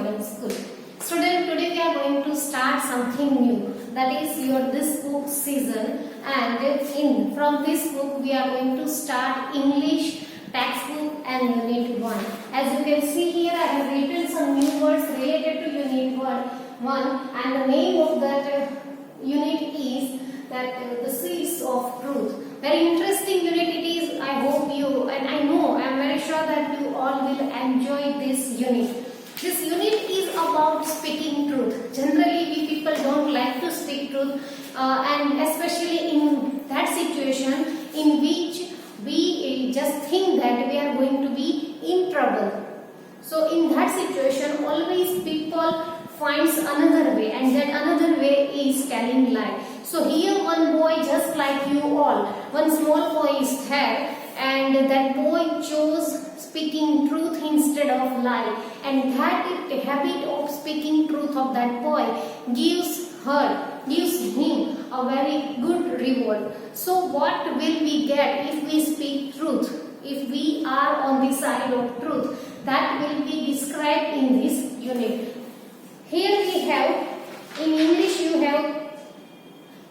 Modern School. Student, today we are going to start something new. That is your this book season, and from this book we are going to start English textbook and Unit 1. As you can see here, I have written some new words related to Unit 1, and the name of that unit is the Seeds of Truth. Very interesting unit it is. I hope you, and I know, I am very sure that you all will enjoy this unit. This unit is about speaking truth. Generally, we people don't like to speak truth, and especially in that situation in which we just think that we are going to be in trouble. So in that situation, always people finds another way, and that another way is telling lie. So here one boy, just like you all, one small boy is there, and that boy chose speaking truth instead of lie, and that habit of speaking truth of that boy gives him a very good reward. So what will we get if we speak truth? If we are on the side of truth, that will be described in this unit. Here we have, in English you have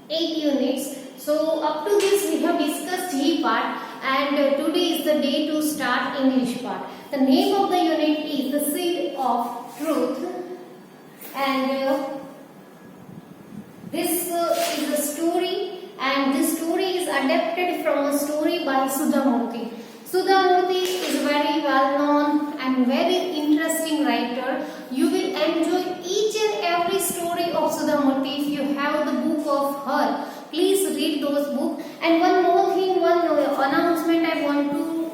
8 units. So up to this we have discussed E part, and today is the day to start English part. The name of the unit is the Seed of Truth, and this is a story, and this story is adapted from a story by Sudha Murthy. Sudha Murthy is very well known and very interesting writer. You will enjoy each and every story of Sudha Murthy if you have the book of her. Please read those books. And one more thing, one announcement I want to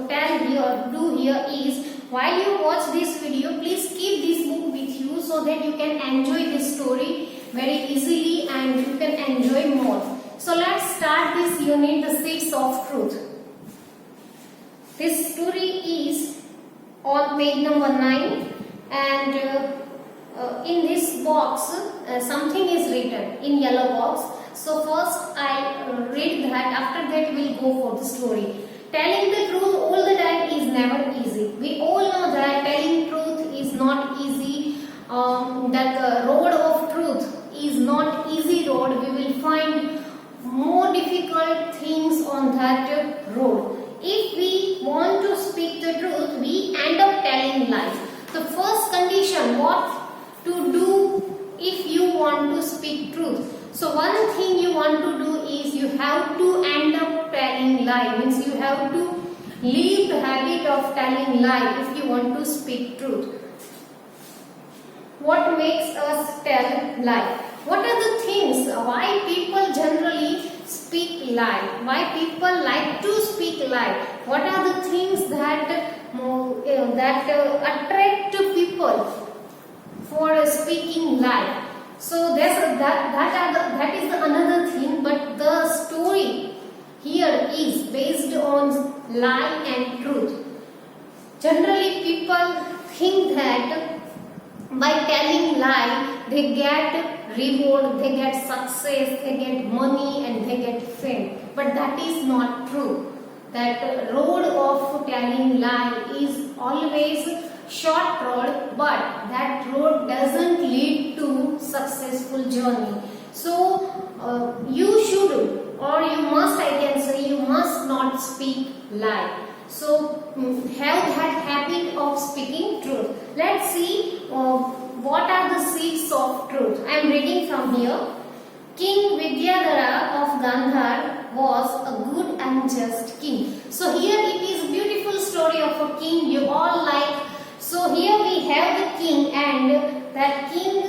tell here, do here is, while you watch this video, please keep this book with you so that you can enjoy this story very easily and you can enjoy more. So let's start this unit, the Seeds of Truth. This story is on page number 9, and in this box something is written in yellow box. So first I read that, after that we will go for the story. Telling the truth all the time is never easy. We all know that telling truth is not easy. That the road of truth is not easy road. We will find more difficult things on that road. If we want to speak the truth, we end up telling lies. The first condition, what to do if you want to speak truth. So one thing you want to do is you have to end up telling lie. Means you have to leave the habit of telling lie if you want to speak truth. What makes us tell lie? What are the things why people generally speak lie? Why people like to speak lie? What are the things that attract people for speaking lie? So that is another thing. But the story here is based on lie and truth. Generally, people think that by telling lie, they get reward, they get success, they get money, and they get fame. But that is not true. That road of telling lie is always short road, but that road doesn't lead to successful journey. So you should, or you must, I can say, you must not speak lie. So have that habit of speaking truth. Let's see what are the seeds of truth. I am reading from here. King Vidyadhara of Gandhar was a good and just king. So here it is a beautiful story of a king you all like. So here we have the king, and that king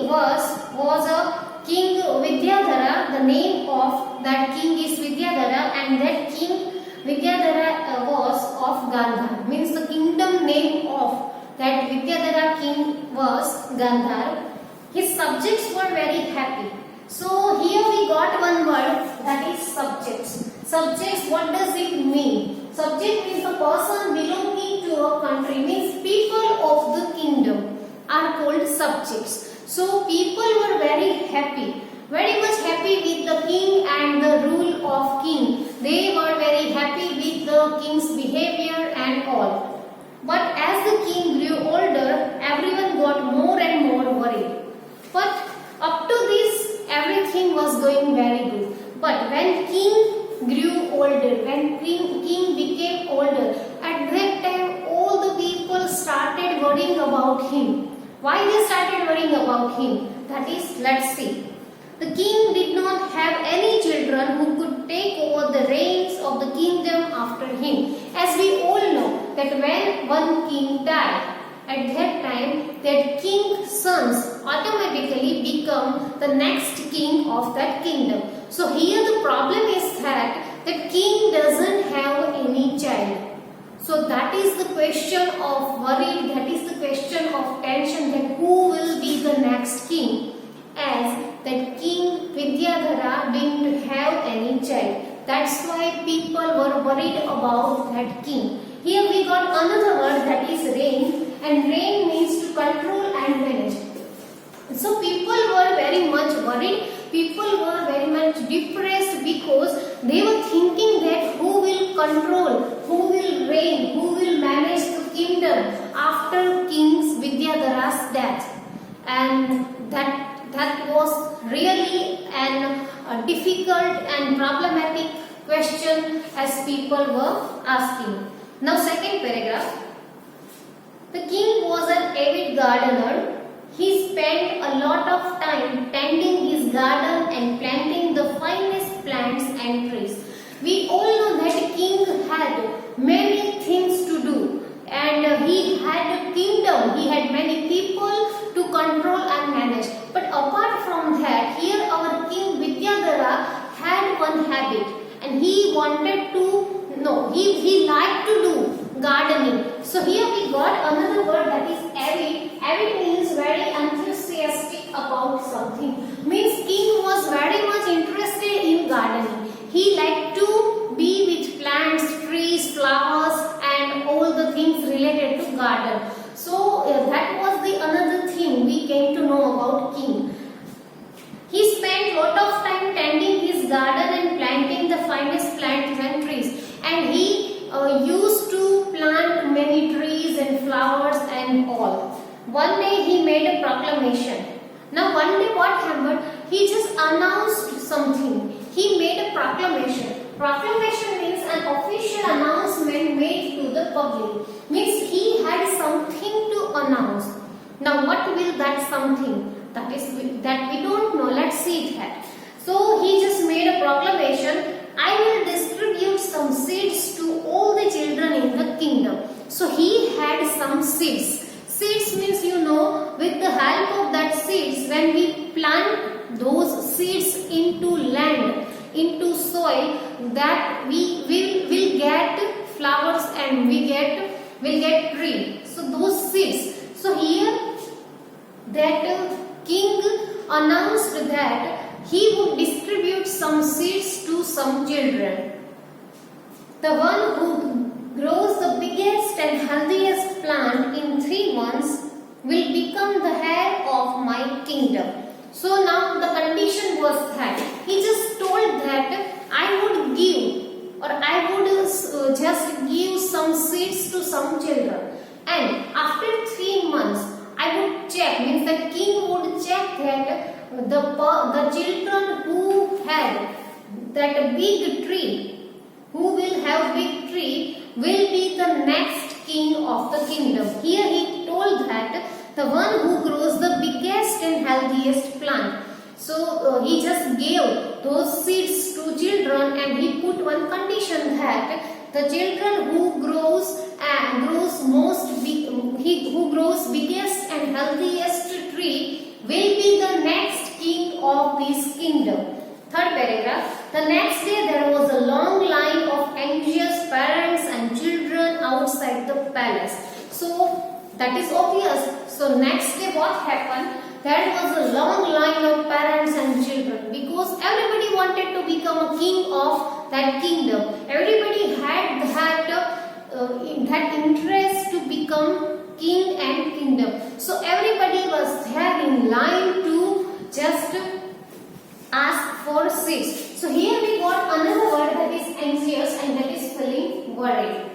was a King Vidyadhara. The name of that king is Vidyadhara, and that king Vidyadhara was of Gandhar. Means the kingdom name of that Vidyadhara king was Gandhar. His subjects were very happy. So here we got one word, that is subjects. Subjects, what does it mean? Subject means a person belonging to a country, means people of the kingdom are called subjects. So people were very happy, very much happy with the king and the rule of king. They were very happy with the king's behavior and all. But as the king grew older, king grew older, when king became older, at that time all the people started worrying about him. Why they started worrying about him? That is, let's see. The king did not have any children who could take over the reins of the kingdom after him. As we all know that when one king died, at that time that king's sons automatically become the next king of that kingdom. So here the problem is that the king doesn't have any child. So that is the question of worry, that is the question of tension, that who will be the next king, as that King Vidyadhara didn't have any child. That's why people were worried about that king. Here we got another word, that is reign, and reign means to control and manage. So people were very much worried, people were very much depressed because they were thinking that who will control, who will reign, who will manage the kingdom after King Vidyadhara's death. And that was really a difficult and problematic question as people were asking. Now second paragraph. The king was an avid gardener. He spent a lot of time tending his garden and planting the finest plants and trees. We all know that king had many things to do, and he had a kingdom, he had many people to control and manage. But apart from that, here our king Vidyadhara had one habit, and he wanted to, he liked to do gardening. So here we got another word, that is avid. Avid means very enthusiastic about something. Means king was very much interested in gardening. He liked to be with plants, trees, flowers and all the things related to garden. So that was the another thing we came to know about king. He spent lot of time tending his garden and planting the finest plants and trees, and he used to plant many trees and flowers and all. One day he made a proclamation. Now one day what happened? He just announced something. He made a proclamation. Proclamation means an official announcement made to the public. Means he had something to announce. Now what will that something? That we don't know. Let's see that. So he just made a proclamation. I will distribute some seeds to all the children in the kingdom. So he had some seeds. Seeds means, with the help of that seeds, when we plant those seeds into land, into soil, that we will get flowers and will get tree. So those seeds. So here that king announced that he would distribute some seeds to some children. The one who grows the biggest and healthiest plant in 3 months will become the heir of my kingdom. So now the condition was that he just told that I would give, or I would just give some seeds to some children, and after 3 months I would check, means the king would check that the children who had that big tree, who will have big tree, will be the next king of the kingdom. Here he told that the one who grows the biggest and healthiest plant. So he just gave those seeds to children, and he put one condition that the children who grows biggest and healthiest tree will be the next king of this kingdom. Third paragraph. The next day there was a long line of anxious parents and children outside the palace. So that is obvious. So next day what happened? There was a long line of parents and children, because everybody wanted to become a king of that kingdom. Everybody had that interest to become king and kingdom. So everybody was there in line to just ask for seeds. So here we got another word, that is anxious, and that is feeling worried.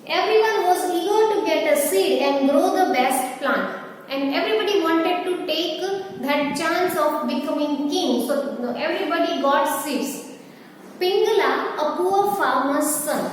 Everyone was eager to get a seed and grow the best plant, and everybody wanted to take that chance of becoming king. So everybody got seeds. a poor farmer's son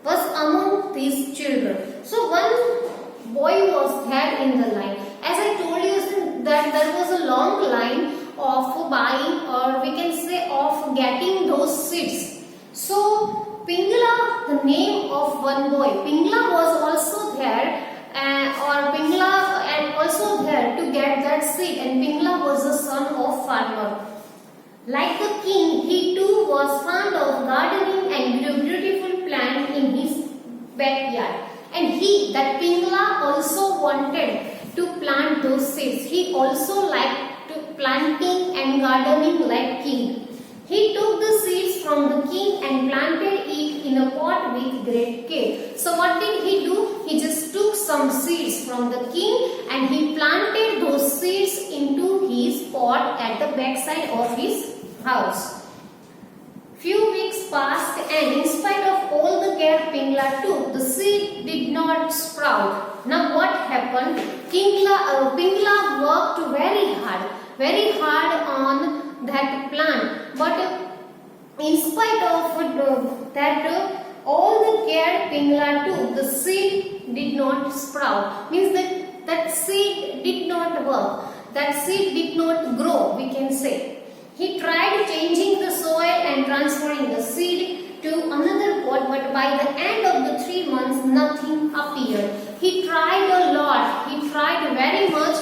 was among these children. So one boy was there in the line. As I told you that there was a long line of buying, or we can say of getting those seeds. So Pingla, the name of one boy, Pingla was also there, or Pingla and also there to get that seed, and Pingla was the son of farmer. Like the king, he too was fond of gardening and grew beautiful plants in his backyard. And he, that Pingla, also wanted to plant those seeds. He also liked to planting and gardening like king. He took the seeds from the king and planted it in a pot with great care. So what did he do? He just took some seeds from the king and he planted those seeds into his pot at the backside of his house. Few weeks passed, and in spite of all the care Pingla took, the seed did not sprout. Now what happened? Pingla worked very hard on that plant, but in spite of that all the care Pingla took, the seed did not sprout. Means that seed did not work. That seed did not grow, we can say. He tried changing the soil and transferring the seed to another pot, but by the end of the 3 months, nothing appeared. He tried a lot. He tried very much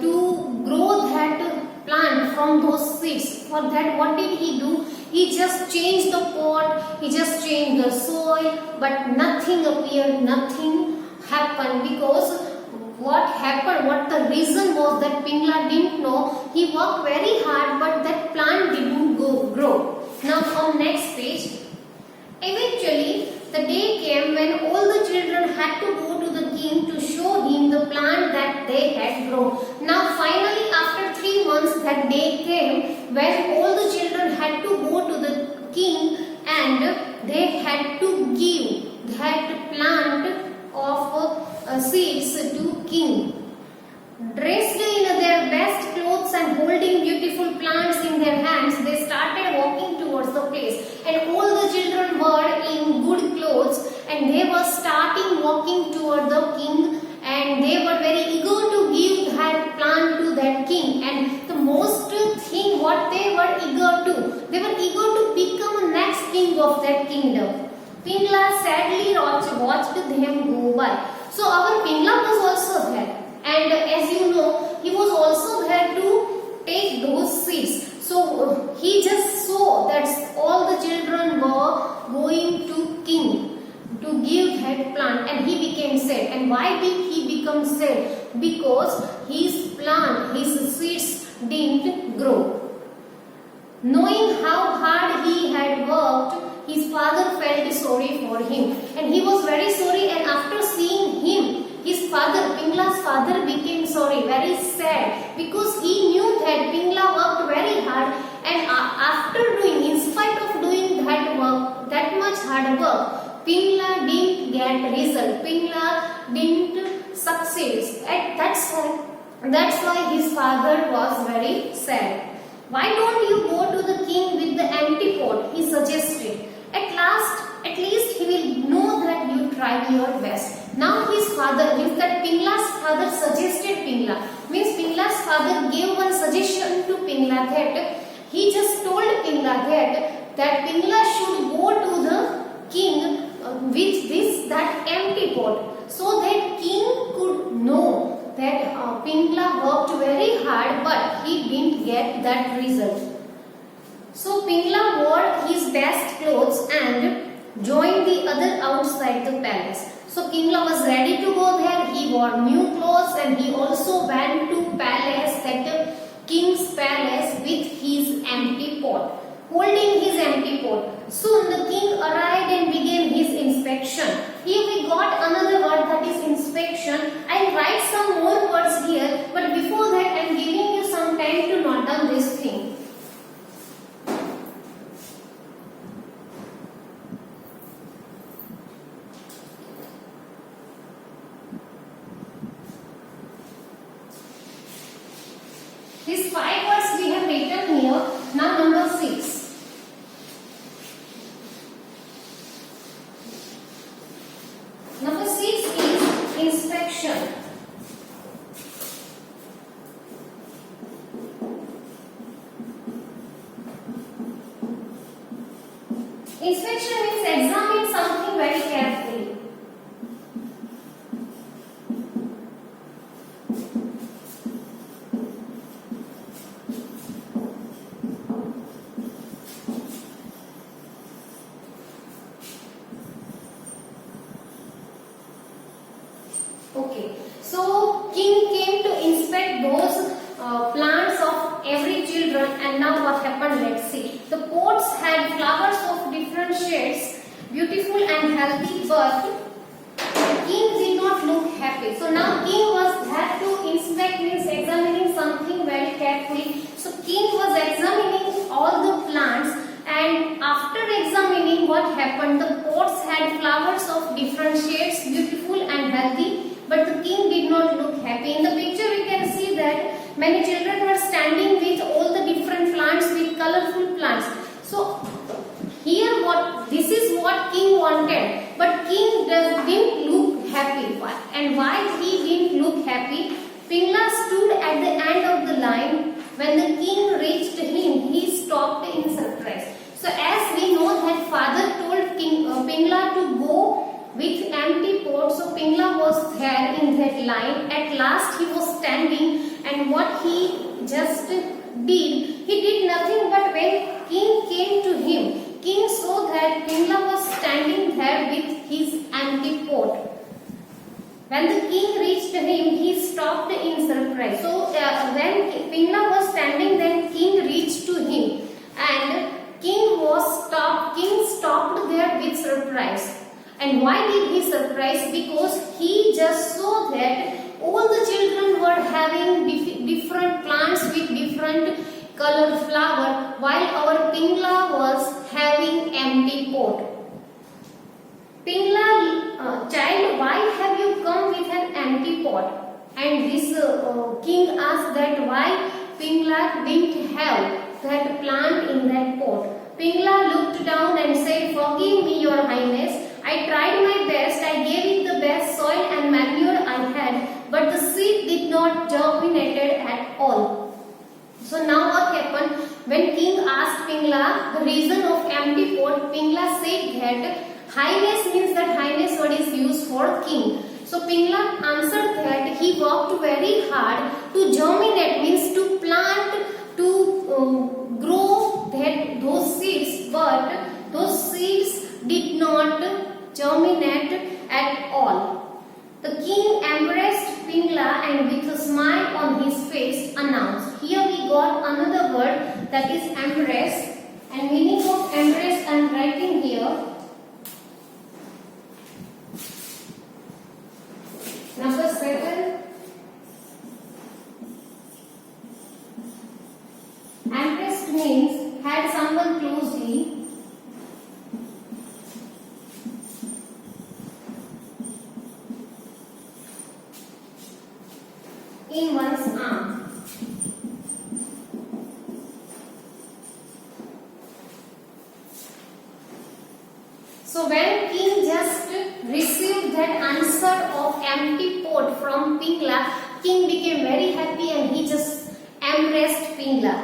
to grow that plant from those seeds. For that, what did he do? He just changed the pot, he just changed the soil, but nothing appeared, nothing happened, because what happened, what the reason was, that Pingla didn't know. He worked very hard, but that plant didn't grow. Now on next page. Eventually, the day came when all the children had to go to the king to show him the plant that they had grown. Now finally, after 3 months, that day came when all the children had to go to the king and they had to give that plant of seeds to king. Dressed in their best clothes and holding beautiful plants in their hands, they started walking towards the place. And all the children were in good clothes and they were starting walking toward the king, and they were very eager to give that plant to that king. And the most thing what they were eager to become the next king of that kingdom. Pingla sadly watched them go by. So our Pingla was also there, and as you know, he was also there to take those seeds. So he just saw that all the children were going to king to give that plant, and he became sad. And why did he become sad? Because his plant, his seeds didn't grow. Knowing how hard he had worked, his father felt sorry for him, and he was very sorry. And after seeing him, his father, Pingla's father, became sorry, very sad, because he knew that Pingla worked very hard, and after doing, in spite of doing that work, that much hard work, Pingla didn't get result. Pingla didn't succeed. And that's why his father was very sad. Why don't you go to the king with the empty pot? He suggested. At least he will know that you tried your best. Now his father, means that Pingla's father suggested Pingla. Means Pingla's father gave one suggestion to Pingla, that he just told Pingla that Pingla should go to the king with that empty pot, so that king could know that Pingla worked very hard, but he didn't get that result. So Pingla wore his best clothes and joined the other outside the palace. So Pingla was ready to go there. He wore new clothes and he also went to palace, that king's palace, with his empty pot, holding his empty pot. Soon the king arrived and began his inspection. Here we got another word, that is inspection. I'll write some more words here, but before that I am giving you some time to note down this thing. These 5 words we have written here. Now number 6. Okay. So king came to inspect those plants of every children, and now what happened? Let's see. The pots had flowers of different shades, beautiful and healthy, but the king did not look happy. So now king was had to inspect, means examining something very carefully. So king was examining all the plants, and after examining what happened, the pots had flowers of different shades, beautiful and healthy, but the king did not look happy. In the picture we can see that many children were standing with all the different plants, with colorful plants. So here this is what king wanted, but king didn't look happy. And why he didn't look happy? Pingla stood at the end of the line. When the king reached him, he stopped in surprise. So as we know that father told Pingla to go with empty pot, so Pingla was there in that line. At last he was standing, and what he just did, he did nothing, but when king came to him, king saw that Pingla was standing there with his empty pot. When the king reached him, he stopped in surprise. So when Pingla was standing, then king reached to him, and king stopped there with surprise. And why did he surprise? Because he just saw that all the children were having different plants with different colored flower, while our Pingla was having empty pot. Pingla, child, why have you come with an empty pot? And this king asked that why Pingla didn't have that plant in that pot. Pingla looked down and said, "Forgive me, your highness. I tried my best. I gave it the best soil and manure I had, but the seed did not germinate at all." So now what happened? When king asked Pingla the reason of empty pot, Pingla said that highness means that highness word is used for king. So Pingla answered that he worked very hard to germinate, means to plant, to grow those seeds, but those seeds did not germinate at all. The king embraced Pingla and with a smile on his face announced. Here we got another word, that is embrace, and meaning of embrace I am writing here. Number 7. Embraced means had someone closely. In one's arm. So when king just received that answer of empty pot from Pingla, king became very happy and he just embraced Pingla.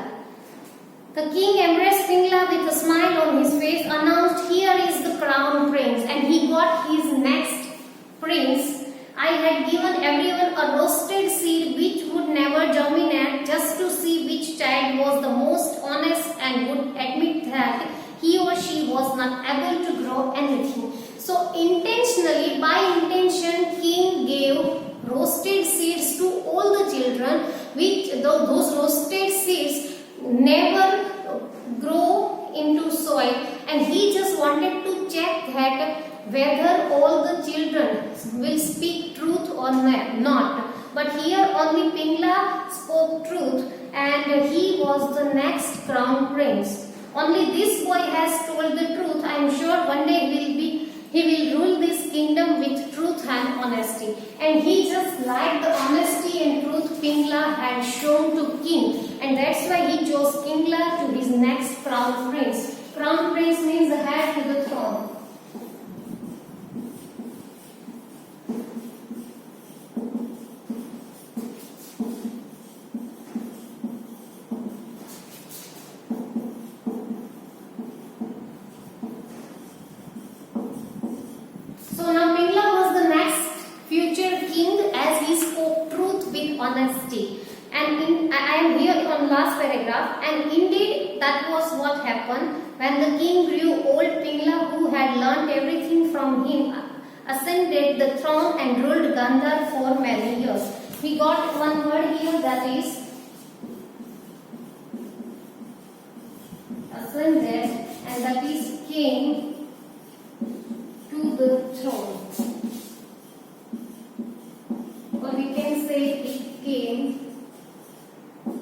The king embraced Pingla with a smile on his face, announced, "Here is the crown prince," and he got his next prince. I had given everyone a roasted seed which would never germinate, just to see which child was the most honest and would admit that he or she was not able to grow anything. So intentionally, by intention, king gave roasted seeds to all the children, which those roasted seeds never grow into soil, and he just wanted to check that whether all the children will speak truth or not. But here only Pingla spoke truth, and he was the next crown prince. Only this boy has told the truth. I am sure one day he will rule this kingdom with truth and honesty. And he just liked the honesty and truth Pingla had shown to king, and that's why he chose Pingla to his next crown prince. Crown prince means the heir to the throne. So now Pingla was the next future king as he spoke truth with honesty. And I am here on last paragraph, and indeed that was what happened when the king grew old. Pingla, who had learnt everything from him ascended the throne and ruled Gandhar for many years. We got one word here, that is ascended, and that is came to the throne. Or we can say it came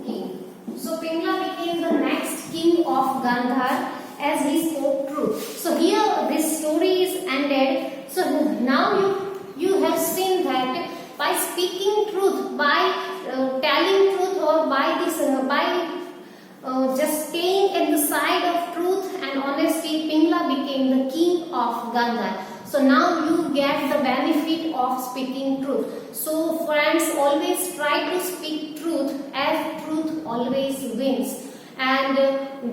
king. So Pingla became the next king of Gandhar as he spoke truth. So here this story is ended. So now you have seen that by speaking truth, by telling truth, or by this just staying at the side of truth and honesty, Pingla became the king of Gandhar. So now you get the benefit of speaking truth. So friends, always try to speak truth, as truth always wins. And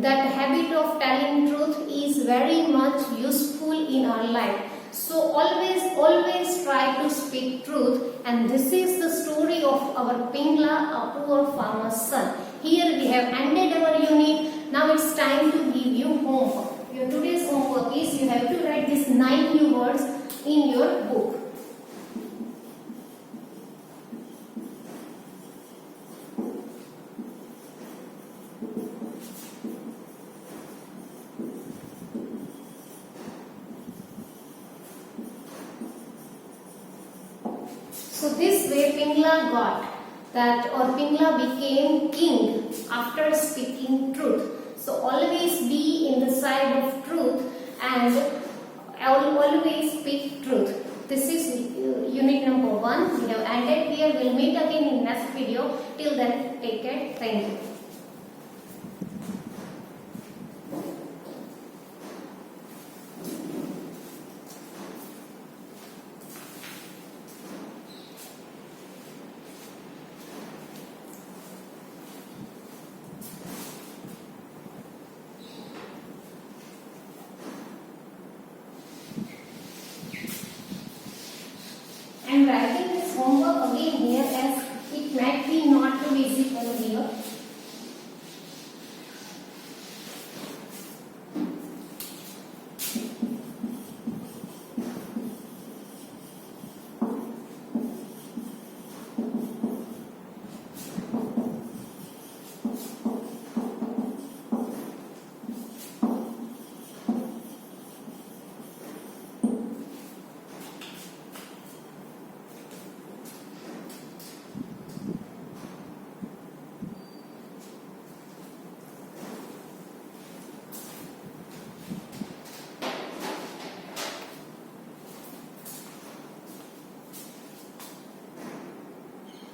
that habit of telling truth is very much useful in our life. So always try to speak truth. And this is the story of our Pingla, a poor farmer's son. Here we have ended our unit. Now it's time to give you homework. Your today's homework is you have to write these 9 new words in your book. So this way Pingla got that, or Pingla became king after speaking truth. So always be in the side of truth and always speak truth. This is unit number 1. We have ended here. We'll meet again in next video. Till then, take care. Thank you.